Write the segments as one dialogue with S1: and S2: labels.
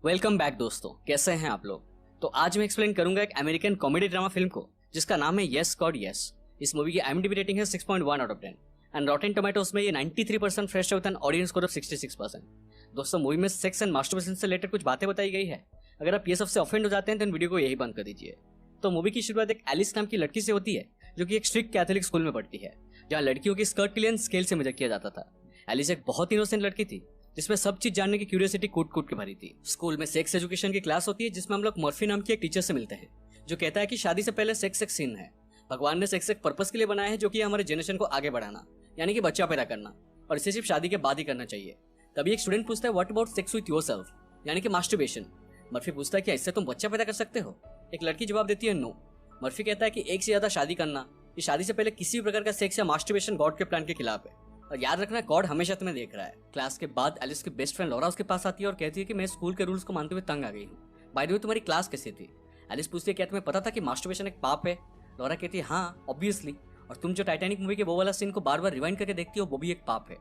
S1: Welcome back दोस्तों, कैसे हैं आप लोग। तो आज मैं एक्सप्लेन करूंगा एक अमेरिकन कॉमेडी ड्रामा फिल्म को जिसका नाम है यस गॉड यस। इस मूवी की IMDb रेटिंग है 6.1 out of 10 and Rotten tomatoes में ये 93% फ्रेश है with an audience score of 66%। दोस्तों, मूवी में सेक्स एंड मास्टरबेशन से रिलेटेड कुछ बातें बताई गई है। अगर आप ये सबसे ऑफेंड हो जाते हैं तो वीडियो को यही बंद कर दीजिए। तो मूवी की शुरुआत एक एलिस नाम की लड़की से होती है जो कि एक स्ट्रिक्ट कैथोलिक स्कूल में पढ़ती है जहाँ लड़कियों की स्कर्ट के लिए स्केल से मजाक किया जाता था। एलिस एक बहुत इनोसेंट लड़की थी जिसमें सब चीज जानने की क्यूरियोसिटी कूट कूट के भरी थी। स्कूल में सेक्स एजुकेशन की क्लास होती है जिसमें हम लोग मर्फी नाम की एक टीचर से मिलते हैं जो कहता है कि शादी से पहले सेक्स एक सिन है। भगवान ने सेक्स एक पर्पस के लिए बनाया है जो कि हमारे जनरेशन को आगे बढ़ाना, यानी कि बच्चा पैदा करना, और इसे सिर्फ शादी के बाद ही करना चाहिए। तभी एक स्टूडेंट पूछता है what about sex with yourself, यानी कि मास्टरबेशन। मर्फी पूछता है क्या इससे तुम बच्चा पैदा कर सकते हो। एक लड़की जवाब देती है नो। मर्फी कहता है कि एक से ज्यादा शादी करना, ये शादी से पहले किसी भी प्रकार का सेक्स या मास्टरबेशन गॉड के प्लान के खिलाफ है और याद रखना गॉड हमेशा तुम्हें देख रहा है। क्लास के बाद एलिस की बेस्ट फ्रेंड लॉरा उसके पास आती है और कहती है कि मैं स्कूल के रूल्स को मानते हुए तंग आ गई हूँ। बाय द वे, तुम्हारी क्लास कैसी थी। एलिस पूछती है क्या तुम्हें पता था कि मास्टरबेशन एक पाप है। लॉरा कहती है हाँ ऑब्वियसली, और तुम जो टाइटैनिक मूवी के वो वाला सीन को बार बार रिवाइंड करके देखती हो वो भी एक पाप है।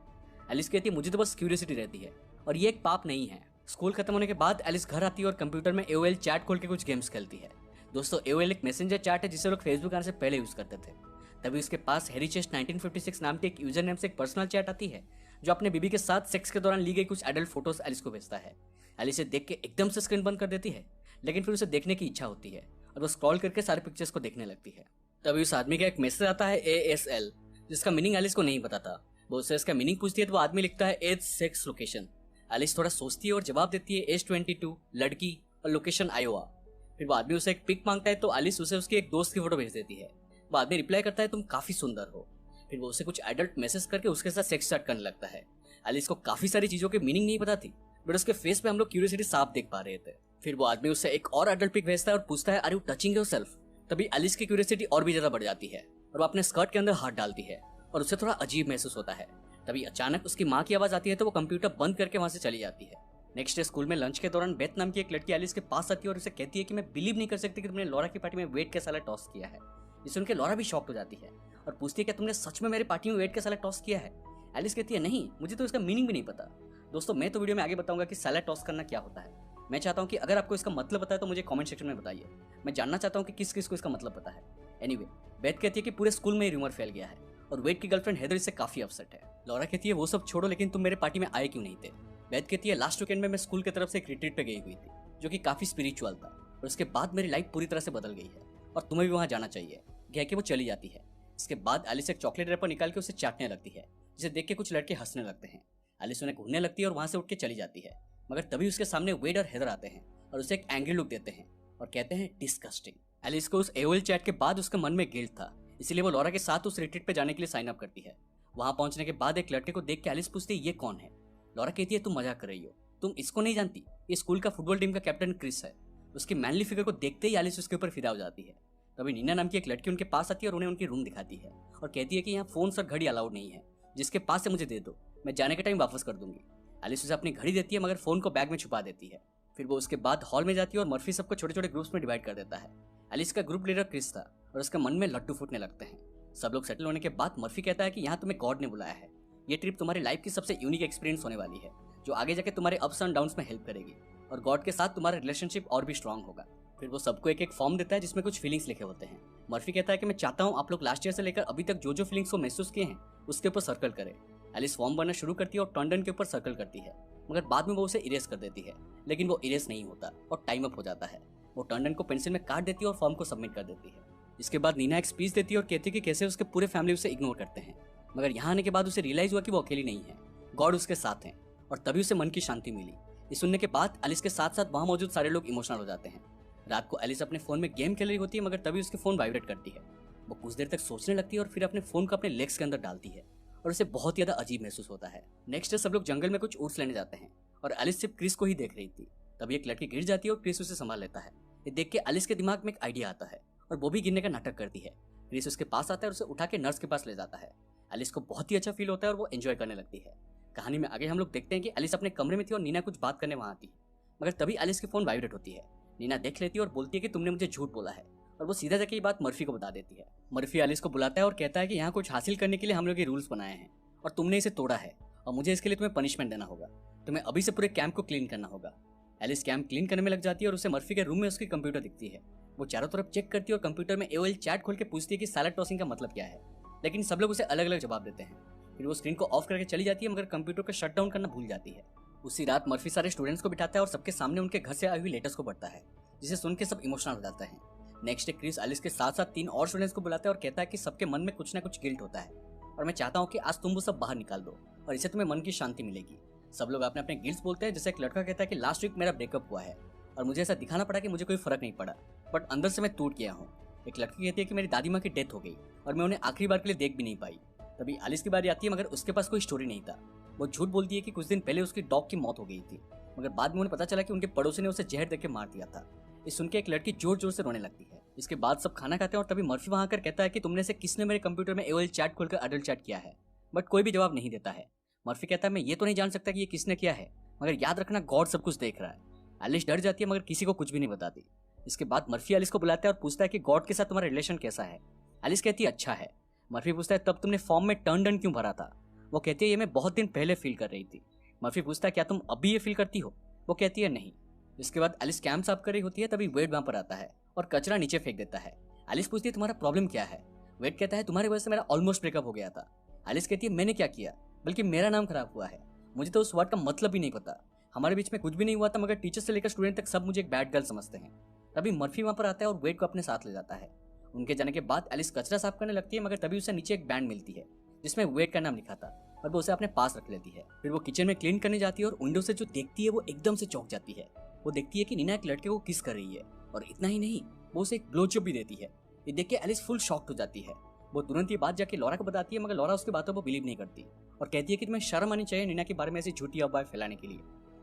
S1: एलिस कहती है मुझे तो बस क्यूरियोसिटी रहती है और ये एक पाप नहीं है। स्कूल खत्म होने के बाद एलिस घर आती है और कंप्यूटर में AOL चैट खोल के कुछ गेम्स खेलती है। दोस्तों, AOL एक मैसेंजर चैट है जिसे लोग फेसबुक आने से पहले यूज करते थे। तभी उसके पास हैरी चेस्ट 1956 नाम के एक यूजर नेम से एक पर्सनल चैट आती है जो अपने बीबी के साथ सेक्स के दौरान ली गई कुछ एडल्ट फोटोज एलिस को भेजता है। एलिस इसे देख के एकदम से स्क्रीन बंद कर देती है, लेकिन फिर उसे देखने की इच्छा होती है और वो स्क्रॉल करके सारे पिक्चर्स को देखने लगती है। तभी उस आदमी का एक मैसेज आता है ASL, जिसका मीनिंग एलिस को नहीं पता था। वो उससे इसका मीनिंग पूछती है तो वो आदमी लिखता है एज सेक्स लोकेशन। एलिस थोड़ा सोचती है और जवाब देती है एज 22, लड़की और लोकेशन आयोवा। फिर वो आदमी उसे एक पिक मांगता है तो एलिस उसे उसकी एक दोस्त की फोटो भेज देती है। वो आदमी रिप्लाई करता है तुम काफी सुंदर हो। फिर वो उसे कुछ एडल्ट मैसेज करके उसके साथ सेक्स स्टार्ट करने लगता है। एलिस को काफी सारी चीजों के मीनिंग नहीं पता थी, बट उसके फेस पे हम लोग क्यूरियोसिटी साफ देख पा रहे थे। फिर वो आदमी उससे एक और एडल्ट पिक भेजता है और पूछता है आर यू टचिंग योरसेल्फ। तभी एलिस की क्यूरियोसिटी और भी ज्यादा बढ़ जाती है और वो अपने स्कर्ट के अंदर हाथ डालती है और उसे थोड़ा अजीब महसूस होता है। तभी अचानक उसकी माँ की आवाज आती है तो वो कंप्यूटर बंद करके वहां से चली जाती है। नेक्स्ट डे स्कूल में लंच के दौरान बेथ नाम की एक लड़की एलिस के पास आती है और उसे कहती है कि मैं बिलीव नहीं कर सकती कि तुमने लॉरा की पार्टी में वेट का साला टॉस किया है। ये सुन के लॉरा भी शॉक्ड हो जाती है और पूछती है क्या तुमने सच में मेरी पार्टी में वेट का सैलेड टॉस किया है। एलिस कहती है नहीं, मुझे तो इसका मीनिंग भी नहीं पता। दोस्तों, मैं तो वीडियो में आगे बताऊंगा कि सैलेड टॉस करना क्या होता है। मैं चाहता हूं कि अगर आपको इसका मतलब पता है तो मुझे कमेंट सेक्शन में बताइए। मैं जानना चाहता हूं कि किस किस को इसका मतलब पता है। एनीवे, बेथ कहती है कि पूरे स्कूल में रूमर फैल गया है और वेट की गर्लफ्रेंड हेदर इससे काफी अपसेट है। लॉरा कहती है वो सब छोड़ो, लेकिन तुम मेरे पार्टी में आए क्यों नहीं थे। बेथ कहती है लास्ट वीकेंड में मैं स्कूल की तरफ से एक रिट्रीट पे गई हुई थी जो कि काफी स्पिरिचुअल था और उसके बाद मेरी लाइफ पूरी तरह से बदल गई है और तुम्हें भी वहां जाना चाहिए। कह के वो चली जाती है। इसके बाद एलिस एक चॉकलेट रैपर निकाल के उसे चाटने लगती है जिसे देख के कुछ लड़के हंसने लगते हैं। एलिस उन्हें घूरने लगती है और वहां से उठ के चली जाती है, मगर तभी उसके सामने वेड और हेदर आते हैं और उसे एक एंग्री लुक देते हैं और कहते हैं डिस्गस्टिंग। एलिस को उस AOL चैट के बाद उसके मन में गिल्ट था, इसलिए वो लॉरा के साथ उस रिट्रीट पे जाने के लिए साइन अप करती है। वहां पहुंचने के बाद एक लड़के को देख के एलिस पूछती है ये कौन है। लॉरा कहती है तुम मजाक कर रही हो, तुम इसको नहीं जानती, ये स्कूल का फुटबॉल टीम का कैप्टन क्रिस है। उसकी मैनली फिगर को देखते ही एलिस उसके ऊपर फिदा हो जाती है। तभी नीना नाम की एक लड़की उनके पास आती है और उन्हें उनकी रूम दिखाती है और कहती है कि यहाँ फोन और घड़ी अलाउड नहीं है, जिसके पास से मुझे दे दो, मैं जाने के टाइम वापस कर दूंगी। एलिस उसे अपनी घड़ी देती है मगर फोन को बैग में छुपा देती है। फिर वो उसके बाद हॉल में जाती है और मर्फी सबको छोटे छोटे ग्रुप्स में डिवाइड कर देता है। एलिस का ग्रुप लीडर क्रिस था और उसके मन में लड्डू फूटने लगते हैं। सब लोग सेटल होने के बाद मर्फी कहता है कि यहाँ तुम्हें गॉड ने बुलाया है। ये ट्रिप तुम्हारी लाइफ की सबसे यूनिक एक्सपीरियंस होने वाली है जो आगे जाके तुम्हारे अप्स एंड डाउन्स में हेल्प करेगी और गॉड के साथ तुम्हारा रिलेशनशिप और भी स्ट्रांग होगा। फिर वो सबको एक एक फॉर्म देता है जिसमें कुछ फीलिंग्स लिखे होते हैं। मर्फी कहता है कि मैं चाहता हूँ आप लोग लास्ट ईयर से लेकर अभी तक जो जो फीलिंग्स को महसूस किए हैं उसके ऊपर सर्कल करें। एलिस फॉर्म भरना शुरू करती है और टर्नडन के ऊपर सर्कल करती है, मगर बाद में वो उसे इरेज कर देती है, लेकिन वो इरेज नहीं होता और टाइम अप हो जाता है। वो टर्नडन को पेंसिल में काट देती है और फॉर्म को सबमिट कर देती है। इसके बाद नीना एक स्पीच देती है और कहती है कि कैसे उसके पूरे फैमिली उसे इग्नोर करते हैं, मगर यहाँ आने के बाद उसे रियलाइज हुआ कि वो अकेली नहीं है, गॉड उसके साथ है और तभी उसे मन की शांति मिली। ये सुनने के बाद एलिस के साथ साथ वहां मौजूद सारे लोग इमोशनल हो जाते हैं। रात को एलिस अपने फोन में गेम खेल रही होती है, मगर तभी उसके फोन वाइब्रेट करती है। वो कुछ देर तक सोचने लगती है और फिर अपने फोन को अपने लेग्स के अंदर डालती है और उसे बहुत ज्यादा अजीब महसूस होता है। नेक्स्ट डे सब लोग जंगल में कुछ ऊँट्स लेने जाते हैं और एलिस सिर्फ क्रिस को ही देख रही थी। तभी एक लड़की गिर जाती है और क्रिस उसे संभाल लेता है। ये देख के एलिस के दिमाग में एक आइडिया आता है और वो भी गिरने का नाटक करती है। क्रिस उसके पास आता है और उसे उठा के नर्स के पास ले जाता है। एलिस को बहुत ही अच्छा फील होता है और वो एंजॉय करने लगती है। कहानी में आगे हम लोग देखते हैं कि एलिस अपने कमरे में थी और नीना कुछ बात करने वहां आती है, मगर तभी एलिस की फोन वाइब्रेट होती है। नीना देख लेती है और बोलती है कि तुमने मुझे झूठ बोला है और वो सीधा जाके ये बात मर्फी को बता देती है। मर्फी एलिस को बुलाता है और कहता है कि यहाँ कुछ हासिल करने के लिए हम लोग ये रूल्स बनाए हैं और तुमने इसे तोड़ा है और मुझे इसके लिए तुम्हें पनिशमेंट देना होगा। तुम्हें अभी से पूरे कैंप को क्लीन करना होगा। एलिस कैम्प क्लीन करने में लग जाती है और उसे मर्फी के रूम में उसकी कंप्यूटर दिखती है। वो चारों तरफ चेक करती है और कंप्यूटर में AOL चैट खोल के पूछती है कि सैलेड टॉसिंग का मतलब क्या है, लेकिन सब लोग उसे अलग अलग जवाब देते हैं। फिर वो स्क्रीन को ऑफ करके चली जाती है मगर कंप्यूटर को शट डाउन करना भूल जाती है। उसी रात मर्फी सारे स्टूडेंट्स को बिठाता है और सबके सामने उनके घर से आई हुई लेटर्स को पढ़ता है, जिसे सुन के सब इमोशनल हो जाता है। नेक्स्ट डे क्रिस एलिस के साथ साथ 3 और स्टूडेंट्स को बुलाता है और कहता है कि सबके मन में कुछ ना कुछ गिल्ट होता है और मैं चाहता हूँ कि आज तुम वो सब बाहर निकाल दो और इससे तुम्हें मन की शांति मिलेगी। सब लोग अपने अपने गिल्ट्स बोलते हैं, जैसे एक लड़का कहता है कि लास्ट वीक मेरा ब्रेकअप हुआ है और मुझे ऐसा दिखाना पड़ा कि मुझे कोई फर्क नहीं पड़ा, बट अंदर से मैं टूट गया हूँ। एक लड़की कहती है कि मेरी दादी माँ की डेथ हो गई और मैं उन्हें आखिरी बार के लिए देख भी नहीं पाई। तभी एलिस की बारी आती है मगर उसके पास कोई स्टोरी नहीं था। वो झूठ बोलती है कि कुछ दिन पहले उसकी डॉग की मौत हो गई थी, मगर बाद में उन्हें पता चला कि उनके पड़ोसी ने उसे जहर देके मार दिया था। इस सुन के एक लड़की जोर जोर से रोने लगती है। इसके बाद सब खाना खाते हैं और तभी मर्फी वहां आकर कहता है कि तुमने से किसने मेरे कंप्यूटर में AOL चैट खोलकर अडल्ट चैट किया है, बट कोई भी जवाब नहीं देता है। मर्फी कहता है मैं ये तो नहीं जान सकता कि ये किसने किया है, मगर याद रखना गॉड सब कुछ देख रहा है। एलिस डर जाती है मगर किसी को कुछ भी नहीं बताती। इसके बाद मर्फी एलिस को बुलाता है और पूछता है कि गॉड के साथ तुम्हारा रिलेशन कैसा है। एलिस कहती है अच्छा है। मर्फी पूछता है तब तुमने फॉर्म में टर्न डन क्यों भरा था। वो कहती है ये मैं बहुत दिन पहले फील कर रही थी। मर्फी पूछता है क्या तुम अभी ये फील करती हो। वो कहती है नहीं। इसके बाद एलिस कैंप साफ कर रही होती है, तभी वेड वहां पर आता है और कचरा नीचे फेंक देता है। एलिस पूछती है तुम्हारा प्रॉब्लम क्या है। वेड कहता है तुम्हारी वजह से मेरा ऑलमोस्ट ब्रेकअप हो गया था। एलिस कहती है मैंने क्या किया, बल्कि मेरा नाम खराब हुआ है। मुझे तो उस वर्ड का मतलब भी नहीं पता। हमारे बीच में कुछ भी नहीं हुआ था, मगर टीचर से लेकर स्टूडेंट तक सब मुझे एक बैड गर्ल समझते हैं। तभी मर्फी वहां पर आता है और वेड को अपने साथ ले जाता है। उनके जाने के बाद एलिस कचरा साफ करने लगती है, मगर तभी उसे नीचे एक बैंड मिलती है जिसमें वेड का नाम लिखा था और वो उसे अपने पास रख लेती है। फिर वो किचन में क्लीन करने जाती है और विंडो से जो देखती है वो एकदम से चौंक जाती है। वो देखती है कि नीना एक लड़के को किस कर रही है और इतना ही नहीं, वो उसे एक ब्लो जॉब भी देती है। ये देख के एलिस फुल शॉक्ड हो जाती है। वो तुरंत ये बात जाके लॉरा को बताती है, मगर लॉरा उसकी बातों को बिलीव नहीं करती और कहती है कि तुम्हें शर्म आनी चाहिए नीना के बारे में ऐसी झूठी अफवाह फैलाने के लिए।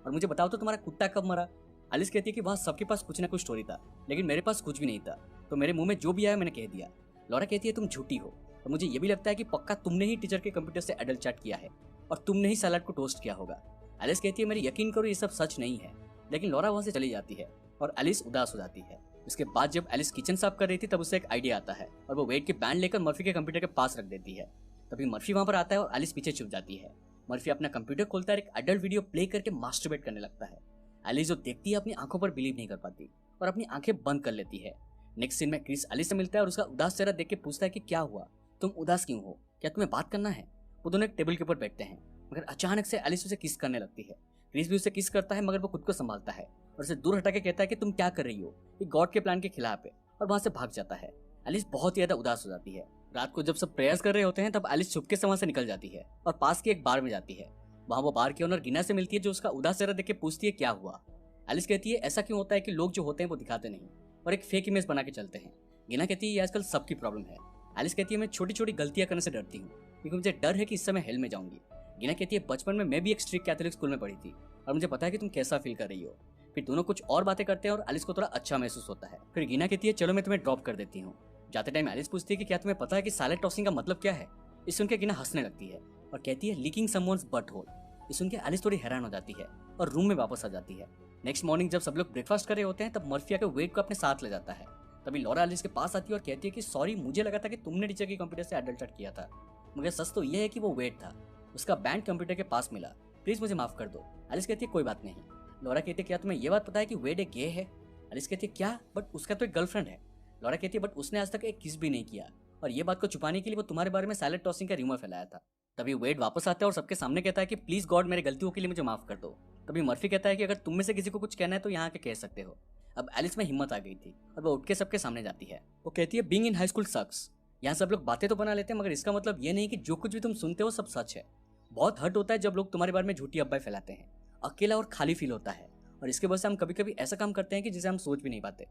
S1: और मुझे बताओ तो तुम्हारा कुत्ता कब मरा। एलिस कहती है कि वहाँ सबके पास कुछ ना कुछ स्टोरी था, लेकिन मेरे पास कुछ भी नहीं था, तो मेरे मुंह में जो भी आया मैंने कह दिया। लॉरा कहती है तुम झूठी हो और मुझे ये भी लगता है कि पक्का तुमने ही टीचर के कंप्यूटर से एडल्ट चैट किया है और तुमने ही सैलेड को टोस्ट किया होगा। एलिस कहती है मेरी यकीन करो ये सब सच नहीं है, लेकिन लॉरा वहां से चली जाती है और एलिस उदास हो जाती है। इसके बाद जब एलिस किचन साफ कर रही थी तब उसे एक आइडिया आता है और वो वेड के बैंड लेकर मर्फी के कंप्यूटर के पास रख देती है। तभी मर्फी वहां पर आता है और एलिस पीछे छुप जाती है। मर्फी अपना कंप्यूटर खोलता है और एक एडल्ट वीडियो प्ले करके मास्टरबेट करने लगता है। एलिस जो देखती है अपनी आंखों पर बिलीव नहीं कर पाती और अपनी आंखें बंद कर लेती है। नेक्स्ट सीन में क्रिस एलिस से मिलता है और उसका उदास चेहरा देख के पूछता है कि क्या हुआ, तुम उदास क्यों हो, क्या तुम्हें बात करना है। वो दोनों एक टेबल के ऊपर बैठते हैं, मगर अचानक से एलिस उसे किस करने लगती है। क्रिस भी उसे किस करता है, मगर वो खुद को संभालता है और उसे दूर हटा के कहता है कि तुम क्या कर रही हो, ये गॉड के प्लान के खिलाफ है, और वहां से भाग जाता है। एलिस बहुत ज्यादा उदास हो जाती है। रात को जब सब प्रेयर्स कर रहे होते हैं तब एलिस चुपके से वहां से निकल जाती है और पास के एक बार में जाती है। वहां वो बार के ओनर गिना से मिलती है, जो उसका उदास चेहरा देख के पूछती है क्या हुआ। एलिस कहती है ऐसा क्यों होता है कि लोग जो होते हैं वो दिखाते नहीं और एक फेक इमेज बना के चलते हैं। गिना कहती है ये आजकल सबकी प्रॉब्लम है। एलिस कहती है मैं छोटी छोटी गलतियां करने से डरती हूँ क्योंकि मुझे डर है कि इससे मैं हेल में जाऊंगी। गिना कहती है बचपन में मैं भी एक स्ट्रिक्ट कैथोलिक स्कूल में पढ़ी थी और मुझे पता है कि तुम कैसा फील कर रही हो। फिर दोनों कुछ और बातें करते हैं और एलिस को थोड़ा अच्छा महसूस होता है। फिर गिना कहती है चलो मैं तुम्हें ड्रॉप कर देती हूँ। जाते टाइम एलिस पूछती है कि क्या तुम्हें पता है कि सैलेड टॉसिंग का मतलब क्या है। इस सुन के गिना हंसने लगती है और कहती है लीकिंग समवन्स बट होल। इस सुन के एलिस थोड़ी हैरान हो जाती है और रूम में वापस आ जाती है। नेक्स्ट मॉर्निंग जब सब लोग ब्रेकफास्ट कर रहे होते हैं तब मर्फी आकर वेड को अपने साथ ले जाता है। तभी लॉरा एलिस के पास आती है और कहती है कि सॉरी मुझे लगा था कि तुमने टीचर के कंप्यूटर से एडल्ट चैट किया था, मगर सच तो यह है कि वो वेड था, उसका बैंड कंप्यूटर के पास मिला, प्लीज मुझे माफ कर दो। एलिस कहती है कोई बात नहीं। लॉरा कहती है क्या तुम्हें यह बात पता है कि वेड एक गे है। एलिस कहती है क्या, बट उसका तो एक गर्लफ्रेंड है। लॉरा कहती है बट उसने आज तक एक किस भी नहीं किया और ये बात को छुपाने के लिए वो तुम्हारे बारे में सैलेड टॉसिंग का रूमर फैलाया था। तभी वेड वापस आता है और सबके सामने कहता है कि प्लीज गॉड मेरी गलतियों के लिए मुझे माफ कर दो। तभी मर्फी कहता है कि अगर तुम में से किसी को कुछ कहना है तो यहाँ के कह सकते हो। अब एलिस में हिम्मत आ गई थी और वो उठ के सबके सामने जाती है। वो कहती है बीइंग इन हाई स्कूल सक्स। यहाँ सब लोग बातें तो बना लेते हैं मगर इसका मतलब ये नहीं कि जो कुछ भी तुम सुनते हो सब सच है। बहुत हर्ट होता है जब लोग तुम्हारे बारे में झूठी अफवाहें फैलाते हैं। अकेला और खाली फील होता है और इसके वजह से हम कभी कभी ऐसा काम करते हैं कि जिसे हम सोच भी नहीं पाते।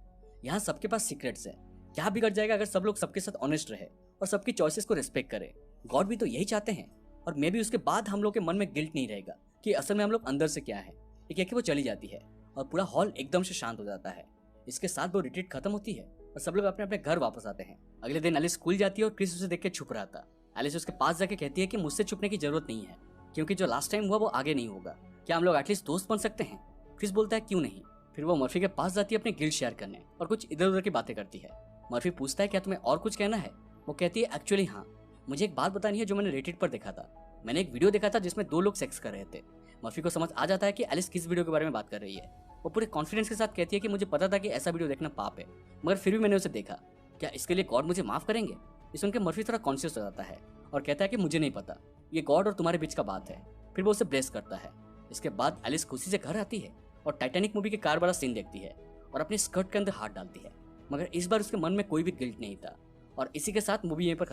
S1: यहाँ सबके पास सीक्रेट्स है। क्या बिगड़ जाएगा अगर सब लोग सबके साथ ऑनेस्ट रहे और सबकी चॉइसेस को रिस्पेक्ट करे। गॉड भी तो यही चाहते हैं और मे भी उसके बाद हम लोग के मन में गिल्ट नहीं रहेगा कि असल में हम लोग अंदर से क्या है। ये कह के वो चली जाती है और पूरा हॉल एकदम से शांत हो जाता है। इसके साथ वो रिट्रीट खत्म होती है और सब लोग अपने अपने घर वापस आते हैं। अगले दिन एलिस स्कूल जाती है और क्रिस उसे देख के छुप रहा था। एलिस उसके पास जाके कहती है कि मुझसे छुपने की जरूरत नहीं है क्योंकि जो लास्ट टाइम हुआ वो आगे नहीं होगा। क्या हम लोग एटलीस्ट दोस्त बन सकते हैं। क्रिस बोलता है क्यों नहीं। फिर वो मर्फी के पास जाती है अपने गिल्ट शेयर करने और कुछ इधर उधर की बातें करती है। मर्फी पूछता है क्या तुम्हें और कुछ कहना है। वो कहती है एक्चुअली हाँ, मुझे एक बात बतानी है जो मैंने रेडिट पर देखा था। मैंने एक वीडियो देखा था जिसमें 2 लोग सेक्स कर रहे थे। मर्फी को समझ आ जाता है कि एलिस किस वीडियो के बारे में बात कर रही है। वो पूरे कॉन्फिडेंस के साथ कहती है कि मुझे पता था कि ऐसा वीडियो देखना पाप है, मगर फिर भी मैंने उसे देखा। क्या इसके लिए गॉड मुझे माफ करेंगे? ये सुनकर मर्फी थोड़ा कॉन्शियस हो जाता है और कहता है कि मुझे नहीं पता, ये गॉड और तुम्हारे बीच का बात है। फिर वो उसे ब्लेस करता है। इसके बाद एलिस खुशी से घर आती है और टाइटैनिक मूवी के कार वाला सीन देखती है और अपनी स्कर्ट के अंदर हाथ डालती है, मगर इस बार उसके मन में कोई भी गिल्ट नहीं था। और इसी के साथ मूवी यहीं पर